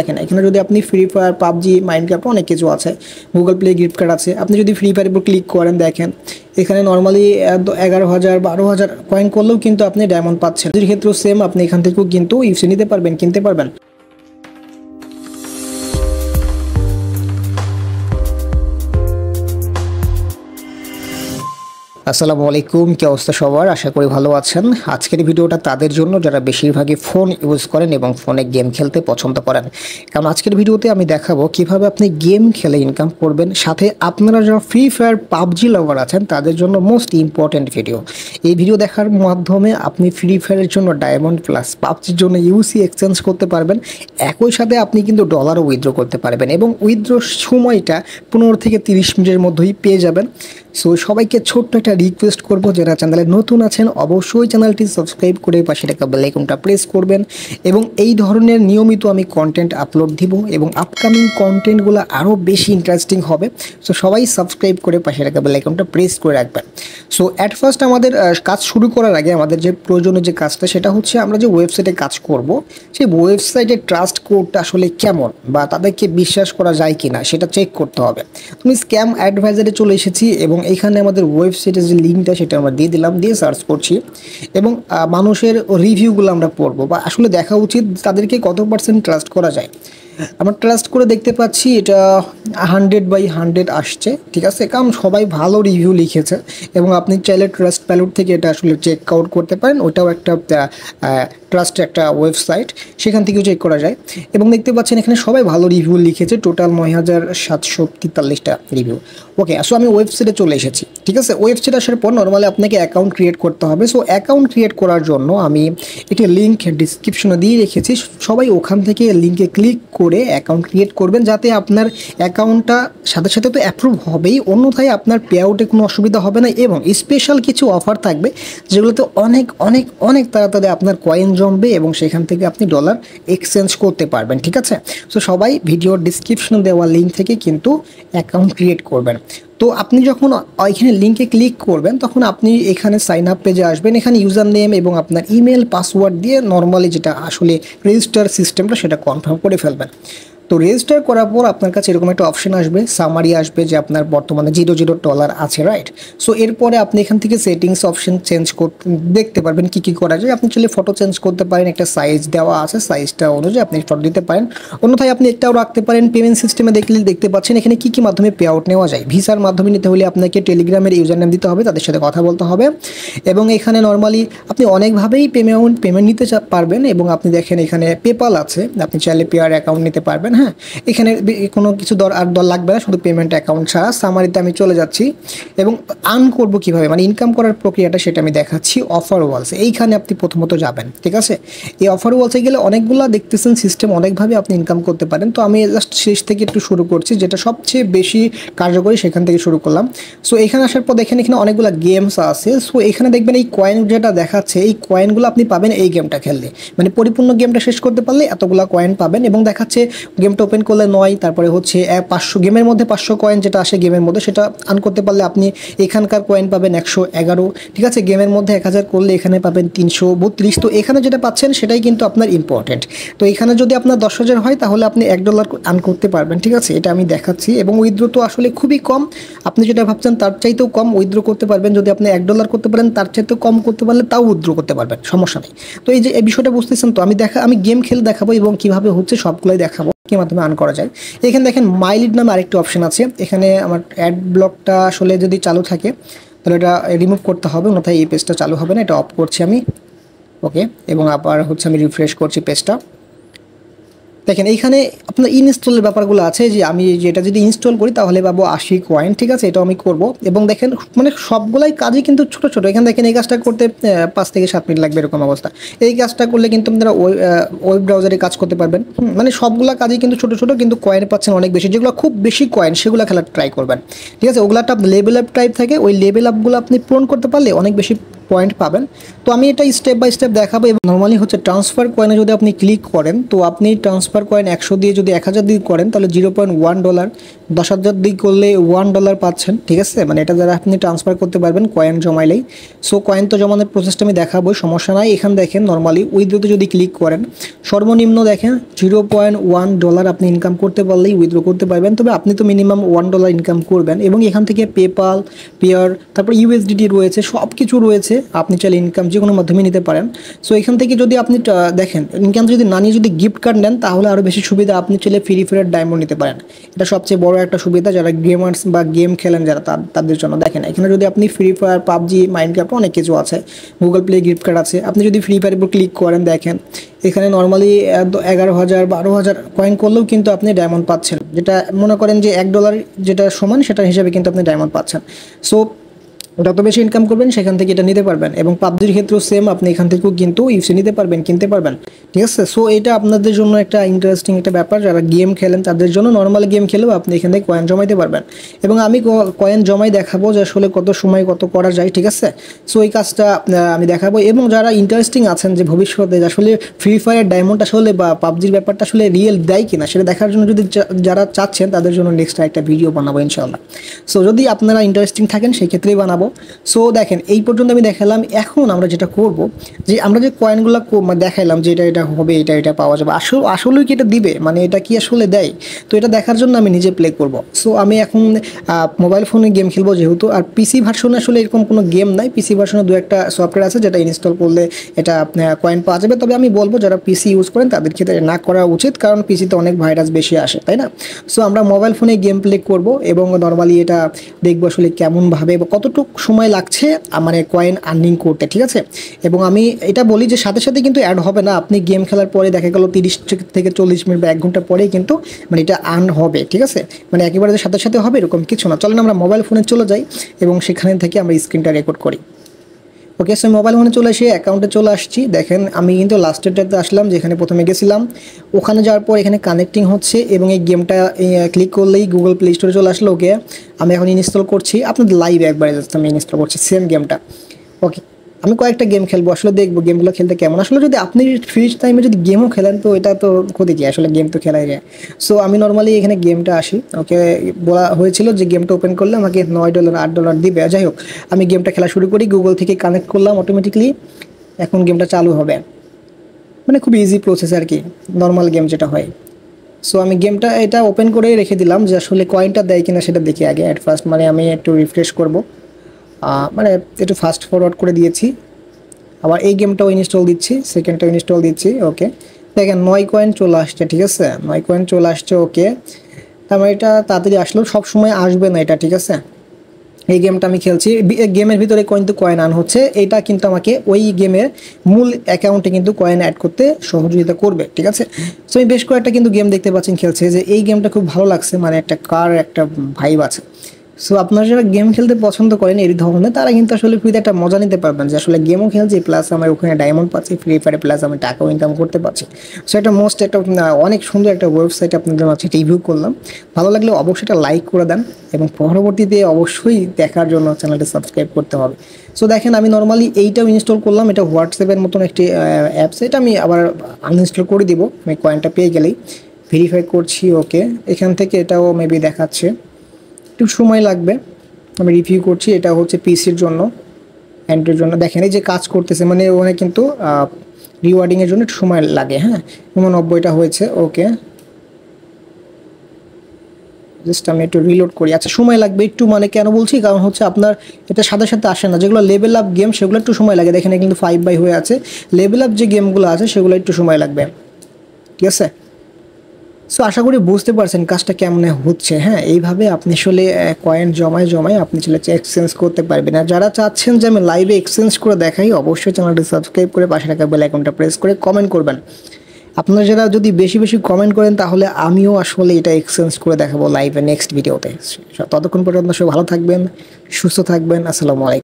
দেখেন এখানে যদি আপনি ফ্রি ফায়ার, পাবজি, মাইনক্রাফট অনেক কিছু আছে, গুগল প্লে গিফট কার্ড আছে। আপনি যদি ফ্রি ফায়ারের উপর ক্লিক করেন দেখেন এখানে নর্মালি 11,000 12,000 কয়েন করলেও কিন্তু আপনি ডায়মন্ড পাচ্ছেন। এর ক্ষেত্রেও সেম, আপনি এখান থেকেও কিন্তু ইউসি নিতে পারবেন, কিনতে পারবেন। আসসালামু আলাইকুম, কি অবস্থা সবার? আশা করি ভালো আছেন। আজকের ভিডিওটা তাদের জন্য যারা বেশিরভাগই ফোন ইউজ করেন এবং ফোনে গেম খেলতে পছন্দ করেন। কারণ আজকের ভিডিওতে আমি দেখাবো কিভাবে আপনি গেম খেলে ইনকাম করবেন, সাথে আপনারা যারা ফ্রি ফায়ার, পাবজি লাভার আছেন তাদের জন্য মোস্ট ইম্পর্টেন্ট ভিডিও। এই ভিডিও দেখার মাধ্যমে আপনি ফ্রি ফায়ারের জন্য ডায়মন্ড প্লাস পাবজির জন্য ইউসি এক্সচেঞ্জ করতে পারবেন। একই সাথে আপনি কিন্তু ডলারও উইথড্র করতে পারবেন এবং উইথড্রর সময়টা 15 থেকে 30 মিনিটের মধ্যেই পেয়ে যাবেন। সো সবাইকে ছোট্ট একটা রিকোয়েস্ট করবো, যারা চ্যানেলে নতুন আছেন অবশ্যই চ্যানেলটি সাবস্ক্রাইব করে পাশে থাকা বেল আইকনটা প্রেস করবেন এবং এই ধরনের নিয়মিত আমি কন্টেন্ট আপলোড দিব এবং আপকামিং কন্টেন্টগুলো আরও বেশি ইন্টারেস্টিং হবে। সো সবাই সাবস্ক্রাইব করে পাশে থাকা বেল আইকনটা প্রেস করে রাখবেন। সো অ্যাট ফার্স্ট আমাদের কাজ শুরু করার আগে আমাদের যে প্রয়োজনীয় যে কাজটা সেটা হচ্ছে আমরা যে ওয়েবসাইটে কাজ করব সেই ওয়েবসাইটের ট্রাস্ট কোডটা আসলে কেমন বা তাদেরকে বিশ্বাস করা যায় কি না সেটা চেক করতে হবে। তুমি স্ক্যাম অ্যাডভাইজারে চলে এসেছি এবং এইখানে আমাদের ওয়েবসাইটের যে লিঙ্কটা সেটা আমরা দিয়ে দিলাম, দিয়ে সার্চ করছি এবং মানুষের রিভিউগুলো আমরা পড়বো বা আসলে দেখা উচিত তাদেরকে কত % ট্রাস্ট করা যায়। আমরা ট্রাস্ট করে দেখতে পাচ্ছি এটা 100/100 আসছে, ঠিক আছে, কারণ সবাই ভালো রিভিউ লিখেছে এবং আপনি চাইলে ট্রাস্ট প্যালোড থেকে এটা আসলে চেক আউট করতে পারেন। ওটাও একটা ট্রাস্ট একটা ওয়েবসাইট, সেখান থেকেও চেক করা যায় এবং দেখতে পাচ্ছেন এখানে সবাই ভালো রিভিউ লিখেছে, টোটাল 9,743টা রিভিউ। ওকে, সো আমি ওয়েবসাইটে চলে এসেছি, ঠিক আছে। ওয়েবসাইট আসার পর নর্মালি আপনাকে অ্যাকাউন্ট ক্রিয়েট করতে হবে। সো অ্যাকাউন্ট ক্রিয়েট করার জন্য আমি একটি লিঙ্ক ডিসক্রিপশনে দিয়ে রেখেছি, সবাই ওখান থেকে লিঙ্কে ক্লিক করে অ্যাকাউন্ট ক্রিয়েট করবেন, যাতে আপনার অ্যাকাউন্টটা সাথে সাথে তো অ্যাপ্রুভ হবেই, অন্যথায় আপনার পে আউটে কোনো অসুবিধা হবে না এবং স্পেশাল কিছু অফার থাকবে যেগুলোতে অনেক অনেক অনেক তাড়াতাড়ি আপনার কয়েন জমবে এবং সেখান থেকে আপনি ডলার এক্সচেঞ্জ করতে পারবেন, ঠিক আছে। সো সবাই ভিডিওর ডিসক্রিপশনে দেওয়া লিঙ্ক থেকে কিন্তু অ্যাকাউন্ট ক্রিয়েট করবেন। তো আপনি যখন এখানে লিঙ্কে ক্লিক করবেন তখন আপনি এখানে সাইন আপ পেজে আসবেন। এখানে ইউজার নেম এবং আপনার ইমেল পাসওয়ার্ড দিয়ে নর্মালি যেটা আসলে রেজিস্টার সিস্টেমটা সেটা কনফার্ম করে ফেলবেন। তো রেজিস্টার করার পর আপনার কাছে এরকম একটা অপশন আসবে, সামারি আসবে যে আপনার বর্তমানে $0 আছে, রাইট। সো এরপরে আপনি এখান থেকে সেটিংস অপশন চেঞ্জ করতে দেখতে পারবেন কী কী করা যায়। আপনি চাইলে ফটো চেঞ্জ করতে পারেন, একটা সাইজ দেওয়া আছে, সাইজটা অনুযায়ী আপনি ফটো দিতে পারেন, অন্যথায় আপনি একটাও রাখতে পারেন। পেমেন্ট সিস্টেমে দেখতে পাচ্ছেন এখানে কী কী মাধ্যমে পে আউট নেওয়া যায়। ভিসার মাধ্যমে নিতে হলে আপনাকে টেলিগ্রামের ইউজার নেম দিতে হবে, তাদের সাথে কথা বলতে হবে এবং এখানে নর্মালি আপনি অনেকভাবেই পেমেন্ট নিতে পারবেন এবং আপনি দেখেন এখানে পেপাল আছে, আপনি চাইলে পেয়ার অ্যাকাউন্ট নিতে পারবেন। হ্যাঁ, এখানে কোনো কিছু দর লাগবে না, শুধু পেমেন্ট অ্যাকাউন্ট ছাড়া। সামারিতে আমি চলে যাচ্ছি এবং আর্ন করবো কীভাবে, মানে ইনকাম করার প্রক্রিয়াটা সেটা আমি দেখাচ্ছি। অফার ওয়ালসে এইখানে আপনি প্রথমত যাবেন, ঠিক আছে। এই অফার ওয়ালসে গেলে অনেকগুলো দেখতেছেন সিস্টেম, অনেকভাবে আপনি ইনকাম করতে পারেন। তো আমি জাস্ট শেষ থেকে একটু শুরু করছি, যেটা সবচেয়ে বেশি কার্যকরী সেখান থেকে শুরু করলাম। সো এখানে আসার পর দেখেন এখানে অনেকগুলো গেমস আছে। সো এখানে দেখবেন এই কয়েন যেটা দেখাচ্ছে, এই কয়েনগুলো আপনি পাবেন এই গেমটা খেললে, মানে পরিপূর্ণ গেমটা শেষ করতে পারলে এতগুলো কয়েন পাবেন এবং দেখাচ্ছে গেমটা ওপেন করলে 9, তারপরে হচ্ছে 500 গেমের মধ্যে 500 কয়েন যেটা আসে গেমের মধ্যে সেটা আর্ন করতে পারলে আপনি এখানকার কয়েন পাবেন 111, ঠিক আছে। গেমের মধ্যে 1000 করলে এখানে পাবেন 332। তো এখানে যেটা পাচ্ছেন সেটাই কিন্তু আপনার ইম্পর্টেন্ট। তো এখানে যদি আপনার 10,000 হয় তাহলে আপনি $1 আর্ন করতে পারবেন, ঠিক আছে। এটা আমি দেখাচ্ছি এবং উইথড্র তো আসলে খুবই কম, আপনি যেটা ভাবছেন তার চাইতেও কম উইথড্র করতে পারবেন। যদি আপনি $1 করতে পারেন তার চাইতেও কম করতে পারলে তাও উইথড্র করতে পারবেন, সমস্যা নেই। তো এই যে এই বিষয়টা বুঝতেছেন তো, আমি গেম খেলে দেখাবো এবং কীভাবে হচ্ছে সবগুলোই দেখাবো কি মাধ্যমে আর্ন করা যায়। এখানে দেখেন মাই লিড নামে আরেকটি অপশন আছে। এখানে আমার অ্যাড ব্লকটা আসলে যদি চালু থাকে তাহলে এটা রিমুভ করতে হবে, অন্যথায় এই পেজটা চালু হবে না। এটা অফ করছি আমি, ওকে, এবং আবার হচ্ছে আমি রিফ্রেশ করছি পেজটা। দেখেন এইখানে আপনার ইনস্টলের ব্যাপারগুলো আছে, যে আমি যেটা যদি ইনস্টল করি তাহলে পাবো 80 কয়েন, ঠিক আছে। এটাও আমি করব এবং দেখেন মানে সবগুলাই কাজই কিন্তু ছোটো ছোটো। এখানে দেখেন এই কাজটা করতে 5 থেকে 7 মিনিট লাগবে এরকম অবস্থা। এই কাজটা করলে কিন্তু আপনারা ওয়েব ব্রাউজারে কাজ করতে পারবেন। মানে সবগুলা কাজই কিন্তু ছোটো ছোটো, কিন্তু কয়েন পাচ্ছেন অনেক বেশি। যেগুলো খুব বেশি কয়েন সেগুলো খেলার ট্রাই করবেন, ঠিক আছে। ওগুলো একটা লেভেল আপ টাইপ থাকে, ওই লেভেল আপগুলো আপনি পূরণ করতে পারলে অনেক বেশি পয়েন্ট পাবেন। তো আমি এটা স্টেপ বাই স্টেপ দেখাবো। এবং নর্মালি হচ্ছে ট্রান্সফার কয়েনে যদি আপনি ক্লিক করেন, তো আপনি ট্রান্সফার কয়েন 100 দিয়ে যদি 1000 দিয়ে করেন তাহলে $0.1, 10,000 দিয়ে করলে $1 পাচ্ছেন, ঠিক আছে। মানে এটা যারা আপনি ট্রান্সফার করতে পারবেন কয়েন জমাইলেই। সো কয়েন তো জমানোর প্রসেসটা আমি দেখাবো, সমস্যা নাই। এখানে দেখেন নর্মালি উইথড্রোতে যদি ক্লিক করেন সর্বনিম্ন দেখেন $0.1 আপনি ইনকাম করতে পারলেই উইথড্রো করতে পারবেন। তবে আপনি তো মিনিমাম $1 ইনকাম করবেন। এবং এখান থেকে পেপাল, পেয়ার, তারপর ইউএসডিটি রয়েছে, সব কিছু রয়েছে। আপনি চাইলে ইনকাম যে কোনো মাধ্যমে নিতে পারেন। সো এখান থেকে যদি আপনি দেখেন ইনকাম যদি না নিয়ে যদি গিফট কার্ড নেন তাহলে আরও বেশি সুবিধা। আপনি চাইলে ফ্রি ফায়ার ডায়মন্ড নিতে পারেন। এটা সবচেয়ে বড় একটা সুবিধা যারা গেমার্স বা গেম খেলেন যারা তাদের জন্য। দেখেন এখানে যদি আপনি ফ্রি ফায়ার, পাবজি, মাইনক্রাফট অনেক কিছু আছে, গুগল প্লে গিফট কার্ড আছে। আপনি যদি ফ্রি ফায়ারের উপর ক্লিক করেন দেখেন এখানে নর্মালি 11,000 12,000 কয়েন করলেও কিন্তু আপনি ডায়মন্ড পাচ্ছেন, যেটা মনে করেন যে $1 যেটা সমান সেটার হিসাবে কিন্তু আপনি ডায়মন্ড পাচ্ছেন। সো যত বেশি ইনকাম করবেন সেখান থেকে এটা নিতে পারবেন। এবং পাবজির ক্ষেত্রেও সেম, আপনি এখান থেকেও কিন্তু ইউসি নিতে পারবেন, কিনতে পারবেন, ঠিক আছে। সো এটা আপনাদের জন্য একটা ইন্টারেস্টিং একটা ব্যাপার, যারা গেম খেলেন তাদের জন্য। নর্মাল গেম খেলেও আপনি এখান থেকে কয়েন জমাইতে পারবেন। এবং আমি কয়েন জমাই দেখাবো যে আসলে কত সময় কত করা যায়, ঠিক আছে। সো এই কাজটা আমি দেখাবো। এবং যারা ইন্টারেস্টিং আছেন যে ভবিষ্যতে আসলে ফ্রি ফায়ার ডায়মন্ড আসলে বা পাবজির ব্যাপারটা আসলে রিয়েল দেয় কিনা সেটা দেখার জন্য যদি যারা চাচ্ছেন তাদের জন্য নেক্সট একটা ভিডিও বানাবো ইনশাআল্লাহ। সো যদি আপনারা ইন্টারেস্টিং থাকেন সেই ক্ষেত্রেই বানাবো। সো দেখেন এই পর্যন্ত আমি দেখালাম। এখন আমরা যেটা করব যে আমরা যে কয়েনগুলো দেখাইলাম যে এটা হবে, এটা পাওয়া যাবে, আসলেই কি এটা দিবে, মানে এটা কি আসলে দেয়, তো এটা দেখার জন্য আমি নিজে প্লে করব। সো আমি এখন মোবাইল ফোনে গেম খেলবো যেহেতু, আর পিসি ভার্সনে আসলে এরকম কোনো গেম নাই। পিসি ভার্সনে দু একটা সফটওয়্যার আছে যেটা ইনস্টল করলে এটা কয়েন পাওয়া যাবে। তবে আমি বলবো যারা পিসি ইউজ করেন তাদের ক্ষেত্রে না করা উচিত, কারণ পিসিতে অনেক ভাইরাস বেশি আসে, তাই না। সো আমরা মোবাইল ফোনে গেম প্লে করব এবং নর্মালি এটা দেখবো আসলে কেমনভাবে বা কতটুকু সময় লাগছে মানে কয়েন আর্নিং করতে, ঠিক আছে। এবং আমি এটা বলি যে সাথে সাথে কিন্তু অ্যাড হবে না। আপনি গেম খেলার পরে দেখা গেল 30 থেকে 40 মিনিট বা 1 ঘন্টা পরেই কিন্তু মানে এটা আর্ন হবে, ঠিক আছে। মানে একেবারে যে সাথে সাথে হবে এরকম কিছু না। চলেন আমরা মোবাইল ফোনে চলে যাই এবং সেখানে থেকে আমরা স্ক্রিনটা রেকর্ড করি। ওকে, সো মোবাইল ফোনে চলে এসে অ্যাকাউন্টে চলে আসছি। দেখেন আমি কিন্তু লাস্টেরটাতে আসলাম যেখানে প্রথমে গেছিলাম। ওখানে যাওয়ার পর এখানে কানেক্টিং হচ্ছে এবং এই গেমটা ক্লিক করলেই গুগল প্লে স্টোরে চলে আসলো। ওকে, আমি এখন ইনস্টল করছি, আপনাদের লাইভে একবারে জাস্ট আমি ইনস্টল করছি সেম গেমটা। ওকে, আমি কয়েকটা গেম খেলবো, আসলে দেখবো গেমগুলো খেলতে কেমন। আসলে যদি আপনি ফ্রি টাইমে যদি গেমও খেলেন তো এটা তো ক্ষতি কি, আসলে গেম তো খেলাই যায়। সো আমি নর্মালি এখানে গেমটা আসি। ওকে, বলা হয়েছিল যে গেমটা ওপেন করলে আমাকে $9 $8 দিবে। যাই হোক, আমি গেমটা খেলা শুরু করি, গুগল থেকে কানেক্ট করলাম অটোমেটিকলি। এখন গেমটা চালু হবে, মানে খুব ইজি প্রসেস আর কি, নর্মাল গেম যেটা হয়। সো আমি গেমটা এটা ওপেন করে রেখে দিলাম যে আসলে কয়েনটা দেয় কিনা সেটা দেখি আগে অ্যাট ফার্স্ট। মানে আমি একটু রিফ্রেশ করবো, মানে একটু ফাস্ট ফরওয়ার্ড করে দিয়েছি। আবার এই গেমটাও ইনস্টল দিচ্ছি, সেকেন্ডটাও ইনস্টল দিচ্ছি। ওকে, দেখেন 9 কয়েন চলে আসছে, ঠিক আছে, 9 কয়েন চলে আসছে। ওকে, তার মানে এটা তাড়াতাড়ি আসলো, সব সময় আসবে না এটা, ঠিক আছে। এই গেমটা আমি খেলছি, গেমের ভিতরে কিন্তু কয়েন আন হচ্ছে, এটা কিন্তু আমাকে ওই গেমের মূল অ্যাকাউন্টে কিন্তু কয়েন অ্যাড করতে সহযোগিতা করবে, ঠিক আছে। সো আমি বেশ কয়েকটা কিন্তু গেম দেখতে পাচ্ছেন খেলছে, যে এই গেমটা খুব ভালো লাগছে, মানে একটা কার একটা ভাইব আছে। সো আপনারা যারা গেম খেলতে পছন্দ করেন এই ধরনের, তারা কিন্তু আসলে ফ্রিতে একটা মজা নিতে পারবেন, যে আসলে গেমও খেলছি প্লাস আমার ওখানে ডায়মন্ড পাচ্ছি ফ্রি ফায়ারে, প্লাস আমি টাকাও ইনকাম করতে পারছি। সো এটা একটা অনেক সুন্দর একটা ওয়েবসাইট আপনাদের মাঝে রিভিউ করলাম। ভালো লাগলে অবশ্যই একটা লাইক করে দেন এবং পরবর্তীতে অবশ্যই দেখার জন্য চ্যানেলটি সাবস্ক্রাইব করতে হবে। সো দেখেন আমি নর্মালি এইটাও ইনস্টল করলাম, এটা হোয়াটসঅ্যাপের মতন একটি অ্যাপস, এটা আমি আবার আনইনস্টল করে দিব আমি কয়েনটা পেয়ে গেলেই। ভেরিফাই করছি। ওকে, এখান থেকে এটাও মেবি দেখাচ্ছে, একটু সময় লাগবে। আমি রিভিউ করছি, এটা হচ্ছে পিসির জন্য, অ্যান্ড্রয়েড জন্য। দেখেন এই যে কাজ করতেছে, মানে ওখানে কিন্তু রিওয়ার্ডিংয়ের জন্য একটু সময় লাগে। হ্যাঁ, 89টা হয়েছে। ওকে, জাস্ট আমি একটু রিলোড করি। আচ্ছা, সময় লাগবে একটু, মানে কেন বলছি, কারণ হচ্ছে আপনার এটা সাথে সাথে আসে না। যেগুলো লেভেল আপ গেম সেগুলো একটু সময় লাগে। দেখেন কিন্তু 5 হয়ে আছে। লেভেল আপ যে গেমগুলো আছে সেগুলো একটু সময় লাগবে, ঠিক আছে। সো আশা করি বুঝতে পারছেন কাজটা কেমন হচ্ছে। হ্যাঁ, এইভাবে আপনি আসলে কয়েন জমায় আপনি চলে এক্সচেঞ্জ করতে পারবেন। আর যারা চাচ্ছেন যে আমি লাইভে এক্সচেঞ্জ করে দেখাই, অবশ্যই চ্যানেলটি সাবস্ক্রাইব করে পাশে থাকা বেল আইকনটা প্রেস করে কমেন্ট করবেন। আপনারা যারা যদি বেশি বেশি কমেন্ট করেন তাহলে আমিও আসলে এটা এক্সচেঞ্জ করে দেখাবো লাইভে নেক্সট ভিডিওতে। ততক্ষণ পর্যন্ত সবাই ভালো থাকবেন, সুস্থ থাকবেন। আসসালামু আলাইকুম।